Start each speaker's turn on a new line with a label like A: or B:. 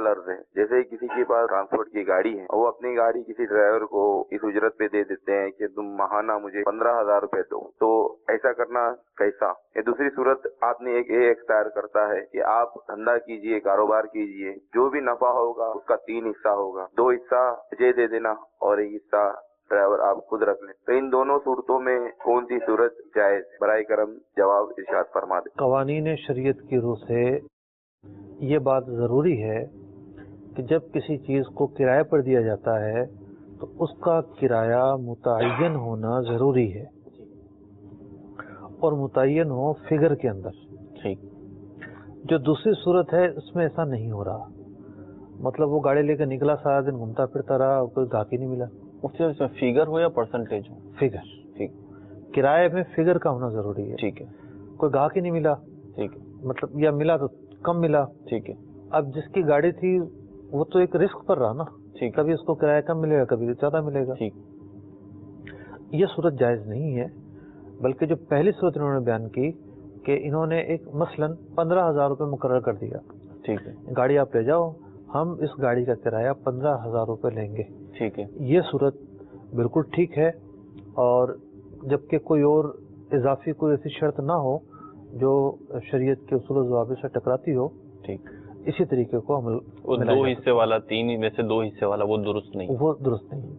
A: सवाल अर्ज है, जैसे किसी के पास ट्रांसपोर्ट की गाड़ी है, वो अपनी गाड़ी किसी ड्राइवर को इस उजरत पे दे देते हैं कि तुम माहाना मुझे 15,000 रुपए दो, तो ऐसा करना कैसा? ये दूसरी सूरत आपने एक ये एक्सपायर करता है कि आप धंधा कीजिए, कारोबार कीजिए, जो भी नफा होगा उसका 3 हिस्सा होगा, 2 हिस्सा मुझे दे देना और 1 हिस्सा ड्राइवर आप खुद रख लें। तो इन दोनों सूरतों में कौन सी सूरत जायज? बराए करम जवाब इरशाद फरमा दे।
B: कवानीन शरीयत की रूह से ये बात ज़रूरी है कि जब किसी चीज़ को किराए पर दिया जाता है तो उसका किराया मुतय्यन होना ज़रूरी है और मुतय्यन हो फिगर के अंदर।
C: ठीक।
B: जो दूसरी सूरत है उसमें ऐसा नहीं हो रहा, मतलब वो गाड़ी लेकर निकला, सारा दिन घूमता फिरता रहा, कोई गाहक ही नहीं मिला।
C: उसमें फिगर हो या परसेंटेज हो?
B: फिगर।
C: ठीक।
B: किराए में फिगर का होना ज़रूरी है।
C: ठीक है।
B: कोई गाहक ही नहीं मिला,
C: ठीक है,
B: मतलब या मिला तो कम मिला।
C: ठीक है।
B: अब जिसकी गाड़ी थी वो तो एक रिस्क पर रहा ना।
C: ठीक।
B: कभी उसको किराया कम मिलेगा, कभी ज़्यादा मिलेगा।
C: ठीक।
B: ये सूरत जायज़ नहीं है, बल्कि जो पहली सूरत इन्होंने बयान की कि इन्होंने एक मसलन 15,000 रुपये मुकर्रर कर दिया।
C: ठीक है।
B: गाड़ी आप ले जाओ, हम इस गाड़ी का किराया 15,000 रुपये लेंगे।
C: ठीक है।
B: ये सूरत बिल्कुल ठीक है, और जबकि कोई और इजाफी कोई ऐसी शर्त ना हो जो शरीयत के उसूल ज़वाबित से टकराती हो।
C: ठीक।
B: इसी तरीके को अमल
C: वो 2 हिस्से वाला, 3 में से 2 हिस्से वाला वो दुरुस्त नहीं,
B: वो दुरुस्त नहीं।